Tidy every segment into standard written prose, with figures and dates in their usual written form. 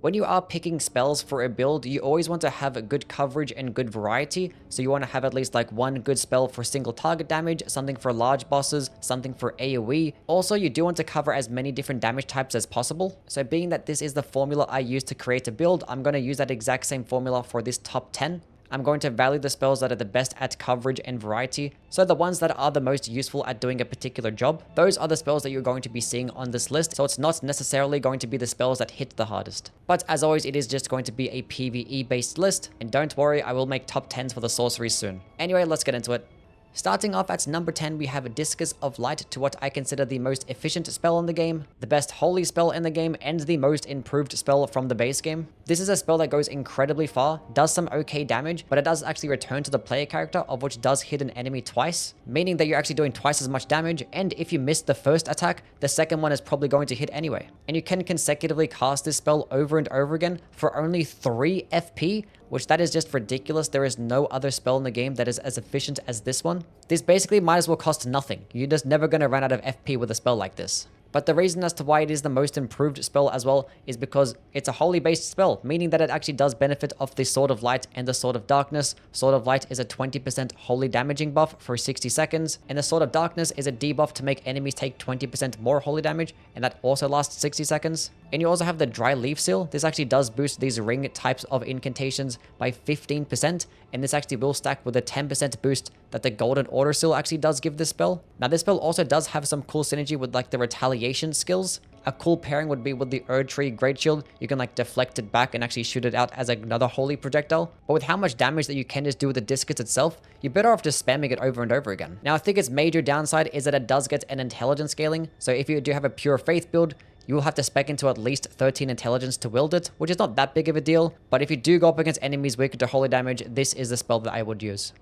When you are picking spells for a build, you always want to have a good coverage and good variety. So you want to have at least like one good spell for single target damage, something for large bosses, something for AoE. Also, you do want to cover as many different damage types as possible. So being that this is the formula I use to create a build, I'm going to use that exact same formula for this top 10. I'm going to value the spells that are the best at coverage and variety. So the ones that are the most useful at doing a particular job, those are the spells that you're going to be seeing on this list. So it's not necessarily going to be the spells that hit the hardest. But as always, it is just going to be a PvE based list. And don't worry, I will make top 10s for the sorceries soon. Anyway, let's get into it. Starting off at number 10, we have a Discus of Light, to what I consider the most efficient spell in the game, the best holy spell in the game, and the most improved spell from the base game. This is a spell that goes incredibly far, does some okay damage, but it does actually return to the player character, of which does hit an enemy twice, meaning that you're actually doing twice as much damage, and if you miss the first attack, the second one is probably going to hit anyway. And you can consecutively cast this spell over and over again for only 3 FP, which that is just ridiculous. There is no other spell in the game that is as efficient as this one. This basically might as well cost nothing. You're just never going to run out of FP with a spell like this. But the reason as to why it is the most improved spell as well is because it's a holy based spell, meaning that it actually does benefit off the Sword of Light and the Sword of Darkness. Sword of Light is a 20% holy damaging buff for 60 seconds, and the Sword of Darkness is a debuff to make enemies take 20% more holy damage, and that also lasts 60 seconds. And you also have the Dry Leaf Seal. This actually does boost these ring types of incantations by 15%, and this actually will stack with a 10% boost that the Golden Order Seal actually does give this spell. Now this spell also does have some cool synergy with like the retaliation skills. A cool pairing would be with the Erdtree Great Shield. You can like deflect it back and actually shoot it out as another holy projectile. But with how much damage that you can just do with the Discus itself, you're better off just spamming it over and over again. Now I think its major downside is that it does get an intelligence scaling. So if you do have a pure faith build, you will have to spec into at least 13 intelligence to wield it, which is not that big of a deal. But if you do go up against enemies weak to holy damage, this is the spell that I would use.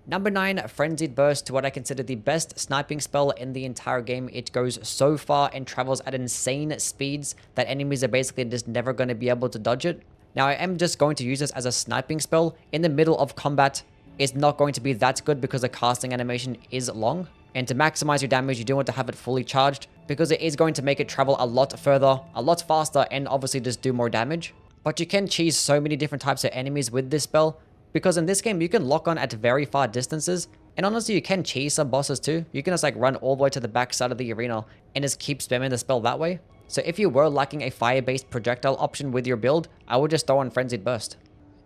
Number 9, Frenzied Burst, to what I consider the best sniping spell in the entire game. It goes so far and travels at insane speeds that enemies are basically just never going to be able to dodge it. Now I am just going to use this as a sniping spell in the middle of combat. It's not going to be that good because the casting animation is long. And to maximize your damage, you do want to have it fully charged because it is going to make it travel a lot further, a lot faster, and obviously just do more damage. But you can cheese so many different types of enemies with this spell, because in this game you can lock on at very far distances, and honestly you can cheese some bosses too. You can just like run all the way to the back side of the arena and just keep spamming the spell that way. So if you were lacking a fire-based projectile option with your build, I would just throw on Frenzied Burst.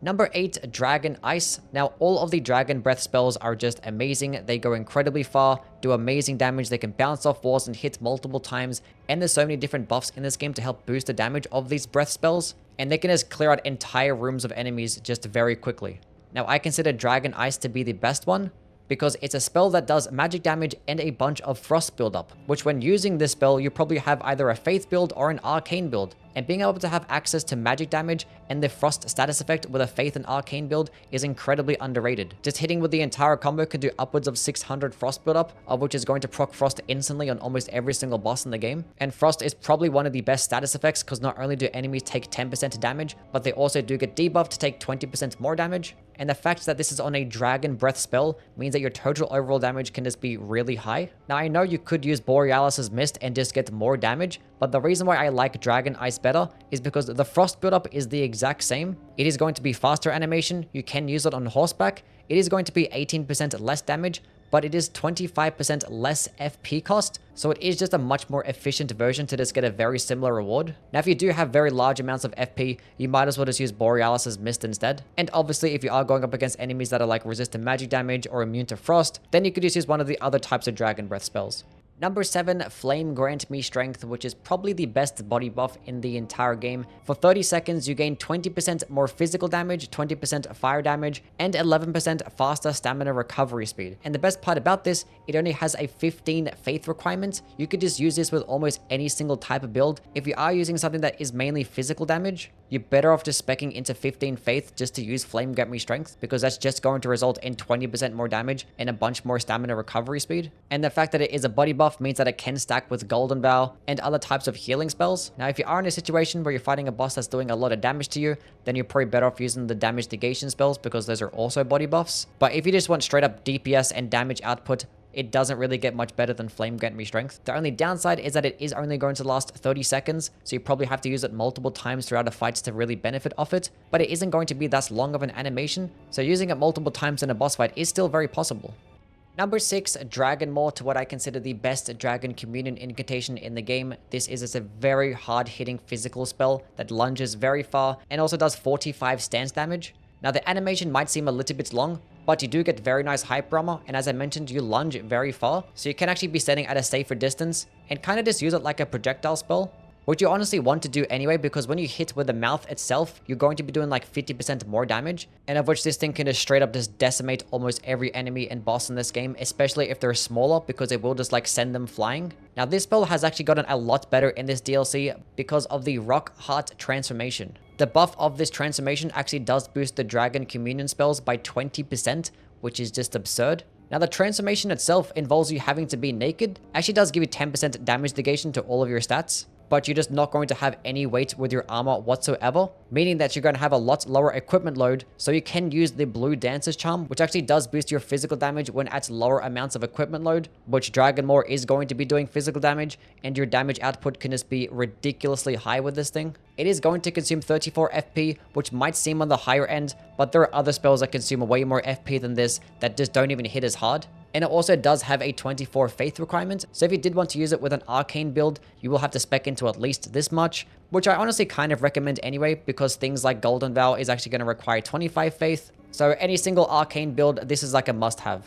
Number 8, Dragon Ice. Now, all of the Dragon Breath spells are just amazing. They go incredibly far, do amazing damage. They can bounce off walls and hit multiple times. And there's so many different buffs in this game to help boost the damage of these breath spells. And they can just clear out entire rooms of enemies just very quickly. Now, I consider Dragon Ice to be the best one, because it's a spell that does magic damage and a bunch of frost buildup, which when using this spell, you probably have either a faith build or an arcane build. And being able to have access to magic damage and the frost status effect with a faith and arcane build is incredibly underrated. Just hitting with the entire combo can do upwards of 600 frost buildup, of which is going to proc frost instantly on almost every single boss in the game. And frost is probably one of the best status effects because not only do enemies take 10% damage, but they also do get debuffed to take 20% more damage. And the fact that this is on a Dragon Breath spell means that your total overall damage can just be really high. Now I know you could use Borealis' Mist and just get more damage, but the reason why I like Dragon Ice better is because the frost buildup is the exact same. It is going to be faster animation, you can use it on horseback, it is going to be 18% less damage, but it is 25% less FP cost, so it is just a much more efficient version to just get a very similar reward. Now if you do have very large amounts of FP, you might as well just use Borealis' Mist instead. And obviously if you are going up against enemies that are like resistant magic damage or immune to frost, then you could just use one of the other types of Dragon Breath spells. Number 7, Flame Grant Me Strength, which is probably the best body buff in the entire game. For 30 seconds, you gain 20% more physical damage, 20% fire damage, and 11% faster stamina recovery speed. And the best part about this, it only has a 15 faith requirement. You could just use this with almost any single type of build. If you are using something that is mainly physical damage, you're better off just speccing into 15 faith just to use Flame Grant Me Strength, because that's just going to result in 20% more damage and a bunch more stamina recovery speed. And the fact that it is a body buff means that it can stack with Golden Bow and other types of healing spells. Now, if you are in a situation where you're fighting a boss that's doing a lot of damage to you, then you're probably better off using the damage negation spells because those are also body buffs. But if you just want straight up DPS and damage output it doesn't really get much better than Flame Grant Me Strength. The only downside is that it is only going to last 30 seconds, so you probably have to use it multiple times throughout a fight to really benefit off it, but it isn't going to be that long of an animation, so using it multiple times in a boss fight is still very possible. Number 6, DRAGONMAW, to what I consider the best Dragon Communion incantation in the game. This is a very hard-hitting physical spell that lunges very far and also does 45 stance damage. Now the animation might seem a little bit long, but you do get very nice hyper armor, and as I mentioned, you lunge very far, so you can actually be standing at a safer distance and kind of just use it like a projectile spell. Which you honestly want to do anyway, because when you hit with the mouth itself, you're going to be doing like 50% more damage, and of which this thing can just straight up just decimate almost every enemy and boss in this game, especially if they're smaller, because it will just like send them flying. Now this spell has actually gotten a lot better in this DLC because of the Rock Heart transformation. The buff of this transformation actually does boost the Dragon Communion spells by 20%, which is just absurd. Now the transformation itself involves you having to be naked, actually does give you 10% damage negation to all of your stats, but you're just not going to have any weight with your armor whatsoever, meaning that you're going to have a lot lower equipment load, so you can use the Blue Dancer's Charm, which actually does boost your physical damage when at lower amounts of equipment load, which DRAGONMAW is going to be doing physical damage, and your damage output can just be ridiculously high with this thing. It is going to consume 34 FP, which might seem on the higher end, but there are other spells that consume way more FP than this that just don't even hit as hard. And it also does have a 24 faith requirement, so if you did want to use it with an arcane build, you will have to spec into at least this much, which I honestly kind of recommend anyway, because things like Golden Vow is actually going to require 25 faith, so any single arcane build, this is like a must-have.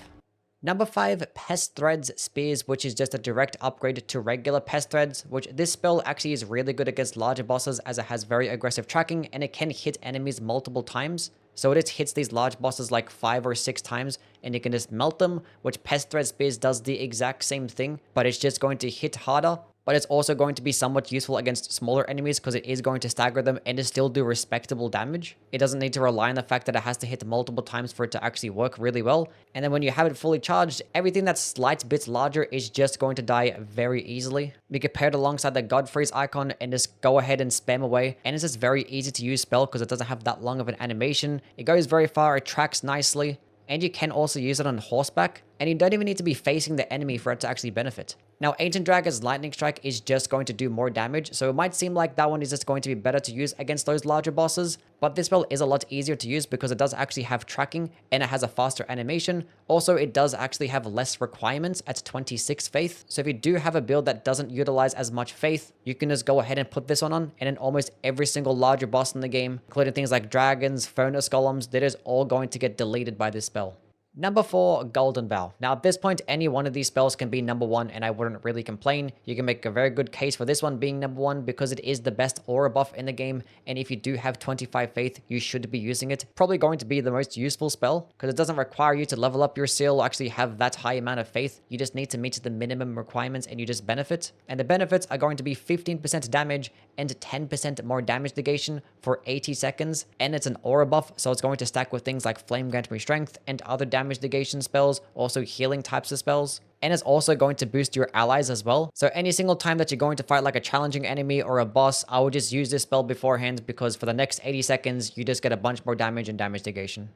Number 5, Pest Threads Spears, which is just a direct upgrade to regular Pest Threads, which this spell actually is really good against larger bosses as it has very aggressive tracking and it can hit enemies multiple times. So it just hits these large bosses like 5 or 6 times and you can just melt them, which Pest Thread Spears does the exact same thing, but it's just going to hit harder. But it's also going to be somewhat useful against smaller enemies because it is going to stagger them and to still do respectable damage. It doesn't need to rely on the fact that it has to hit multiple times for it to actually work really well. And then when you have it fully charged, everything that's slight bits larger is just going to die very easily. We can pair it alongside the Godfrey's icon and just go ahead and spam away. And it's just very easy to use spell because it doesn't have that long of an animation. It goes very far, it tracks nicely. And you can also use it on horseback, and you don't even need to be facing the enemy for it to actually benefit. Now, Ancient Dragon's Lightning Strike is just going to do more damage, so it might seem like that one is just going to be better to use against those larger bosses, but this spell is a lot easier to use because it does actually have tracking, and it has a faster animation. Also, it does actually have less requirements at 26 faith, so if you do have a build that doesn't utilize as much faith, you can just go ahead and put this one on, and then almost every single larger boss in the game, including things like dragons, furnace golems, that is all going to get deleted by this spell. Number 4, Golden Vow. Now at this point, any one of these spells can be number 1 and I wouldn't really complain. You can make a very good case for this one being number 1 because it is the best aura buff in the game, and if you do have 25 faith, you should be using it. Probably going to be the most useful spell because it doesn't require you to level up your seal or actually have that high amount of faith. You just need to meet the minimum requirements and you just benefit. And the benefits are going to be 15% damage and 10% more damage negation for 80 seconds. And it's an aura buff, so it's going to stack with things like Flame Grant Me Strength and other damage negation spells, also healing types of spells. And it's also going to boost your allies as well. So any single time that you're going to fight like a challenging enemy or a boss, I would just use this spell beforehand because for the next 80 seconds, you just get a bunch more damage and damage negation.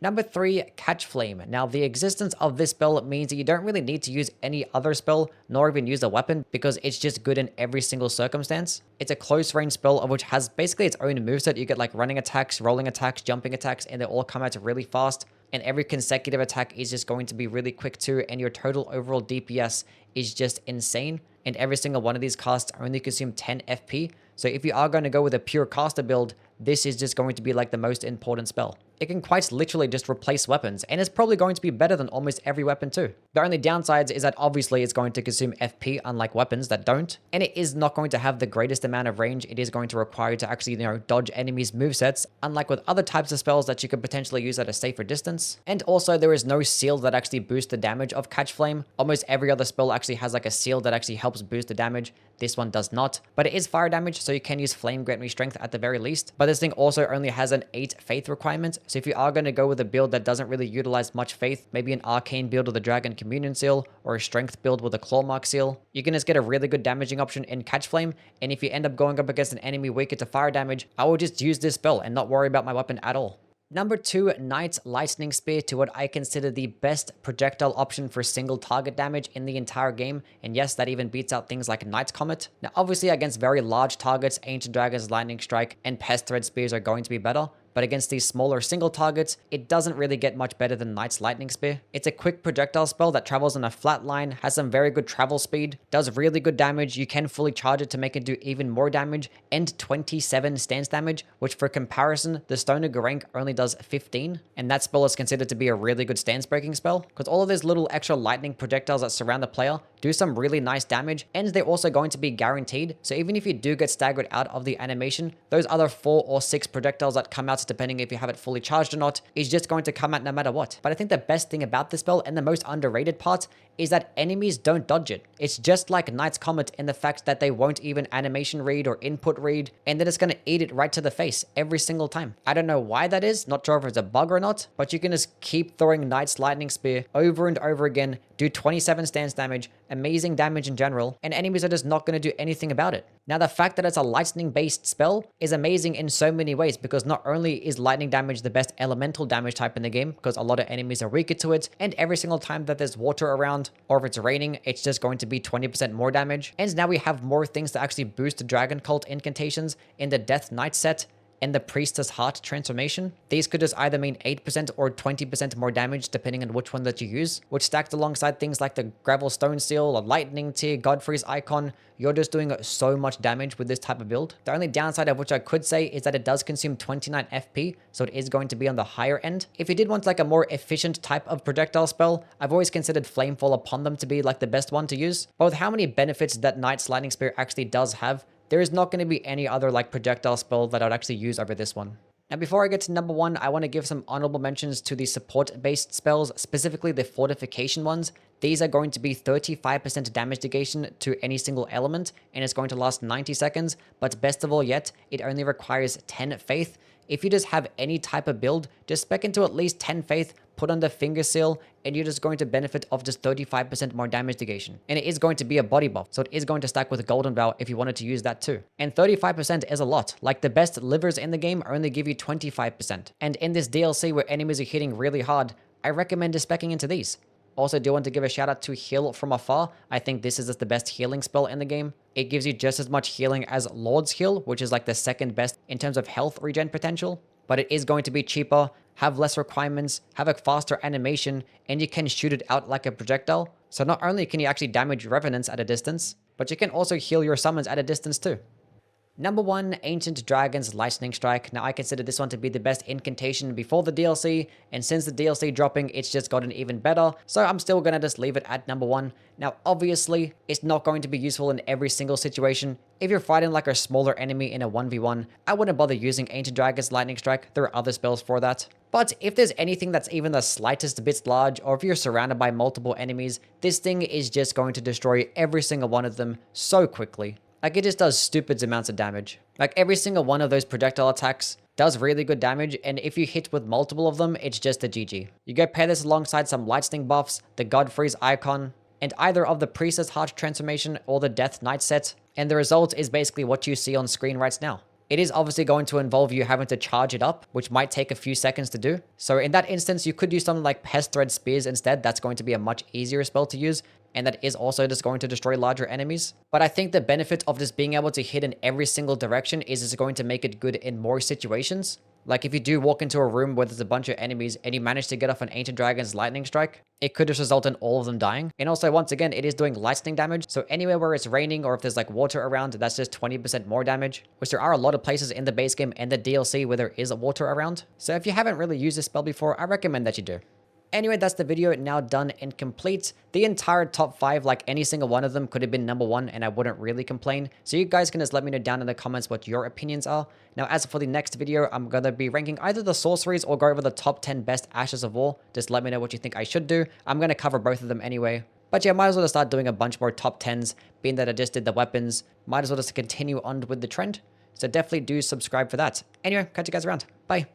Number 3, Catch Flame. Now, the existence of this spell means that you don't really need to use any other spell, nor even use a weapon, because it's just good in every single circumstance. It's a close range spell of which has basically its own moveset. You get like running attacks, rolling attacks, jumping attacks, and they all come out really fast. And every consecutive attack is just going to be really quick too, and your total overall DPS is just insane. And every single one of these casts only consume 10 FP. So if you are going to go with a pure caster build, this is just going to be like the most important spell. It can quite literally just replace weapons, and it's probably going to be better than almost every weapon too. The only downsides is that obviously it's going to consume FP, unlike weapons that don't, and it is not going to have the greatest amount of range. It is going to require you to actually, dodge enemies' movesets, unlike with other types of spells that you could potentially use at a safer distance. And also, there is no seal that actually boosts the damage of Catch Flame. Almost every other spell actually has like a seal that actually helps boost the damage. This one does not, but it is fire damage, so you can use Flame Grant Me Strength at the very least. But this thing also only has an 8 faith requirement, so if you are going to go with a build that doesn't really utilize much faith, maybe an arcane build with a Dragon Communion seal, or a strength build with a Claw Mark seal, you can just get a really good damaging option in Catch Flame, and if you end up going up against an enemy weaker to fire damage, I will just use this spell and not worry about my weapon at all. Number 2, Knight's Lightning Spear, to what I consider the best projectile option for single target damage in the entire game, and yes, that even beats out things like Knight's Comet. Now obviously against very large targets, Ancient Dragon's Lightning Strike and Pest Thread Spears are going to be better, but against these smaller single targets, it doesn't really get much better than Knight's Lightning Spear. It's a quick projectile spell that travels on a flat line, has some very good travel speed, does really good damage, you can fully charge it to make it do even more damage, and 27 stance damage, which for comparison, the Stone of Geraint only does 15, and that spell is considered to be a really good stance breaking spell, because all of these little extra lightning projectiles that surround the player do some really nice damage, and they're also going to be guaranteed, so even if you do get staggered out of the animation, those other 4 or 6 projectiles that come out depending if you have it fully charged or not, is just going to come out no matter what. But I think the best thing about this spell, and the most underrated part, is that enemies don't dodge it. It's just like Knight's Comet in the fact that they won't even animation read or input read, and then it's going to eat it right to the face every single time. I don't know why that is, not sure if it's a bug or not, but you can just keep throwing Knight's Lightning Spear over and over again, do 27 stance damage, amazing damage in general, and enemies are just not going to do anything about it. Now, the fact that it's a lightning based spell is amazing in so many ways, because not only is lightning damage the best elemental damage type in the game, because a lot of enemies are weaker to it, and every single time that there's water around, or if it's raining, it's just going to be 20% more damage. And now we have more things to actually boost Dragon Cult incantations in the Death Knight set, and the Priestess Heart transformation. These could just either mean 8% or 20% more damage depending on which one that you use, which stacked alongside things like the Gravel Stone Seal, a Lightning Tier, Godfrey's Icon, you're just doing so much damage with this type of build. The only downside of which I could say is that it does consume 29 FP, so it is going to be on the higher end. If you did want like a more efficient type of projectile spell, I've always considered Flamefall Upon Them to be like the best one to use. But with how many benefits that Knight's Lightning Spear actually does have, there is not going to be any other like projectile spell that I'd actually use over this one. Now, before I get to number 1, I want to give some honorable mentions to the support-based spells, specifically the fortification ones. These are going to be 35% damage negation to any single element, and it's going to last 90 seconds, but best of all yet, it only requires 10 faith. If you just have any type of build, just spec into at least 10 faith, put on the finger seal, and you're just going to benefit of just 35% more damage negation. And it is going to be a body buff, so it is going to stack with Golden Vow if you wanted to use that too. And 35% is a lot. Like the best livers in the game only give you 25%. And in this DLC where enemies are hitting really hard, I recommend just specking into these. Also, do want to give a shout out to Heal From Afar. I think this is just the best healing spell in the game. It gives you just as much healing as Lord's Heal, which is like the second best in terms of health regen potential. But it is going to be cheaper, have less requirements, have a faster animation, and you can shoot it out like a projectile. So not only can you actually damage revenants at a distance, but you can also heal your summons at a distance too. Number 1, Ancient Dragon's Lightning Strike. Now, I consider this one to be the best incantation before the DLC, and since the DLC dropping, it's just gotten even better, so I'm still gonna just leave it at number 1. Now, obviously, it's not going to be useful in every single situation. If you're fighting like a smaller enemy in a 1v1, I wouldn't bother using Ancient Dragon's Lightning Strike. There are other spells for that. But if there's anything that's even the slightest bit large, or if you're surrounded by multiple enemies, this thing is just going to destroy every single one of them so quickly. Like, it just does stupid amounts of damage. Like, every single one of those projectile attacks does really good damage, and if you hit with multiple of them, it's just a GG. You go pair this alongside some Lightning buffs, the Godfrey's Icon, and either of the Priestess Heart transformation or the Death Knight set, and the result is basically what you see on screen right now. It is obviously going to involve you having to charge it up, which might take a few seconds to do. So in that instance, you could use something like Pest Thread Spears instead. That's going to be a much easier spell to use, and that is also just going to destroy larger enemies. But I think the benefit of just being able to hit in every single direction is it's going to make it good in more situations. Like if you do walk into a room where there's a bunch of enemies and you manage to get off an Ancient Dragon's Lightning Strike, it could just result in all of them dying. And also, once again, it is doing lightning damage. So anywhere where it's raining or if there's like water around, that's just 20% more damage, which there are a lot of places in the base game and the DLC where there is water around. So if you haven't really used this spell before, I recommend that you do. Anyway, that's the video now done and complete. The entire top 5, like any single one of them could have been number 1 and I wouldn't really complain. So you guys can just let me know down in the comments what your opinions are. Now, as for the next video, I'm going to be ranking either the sorceries or go over the top 10 best Ashes of War. Just let me know what you think I should do. I'm going to cover both of them anyway. But yeah, might as well just start doing a bunch more top 10s, being that I just did the weapons. Might as well just continue on with the trend. So definitely do subscribe for that. Anyway, catch you guys around. Bye.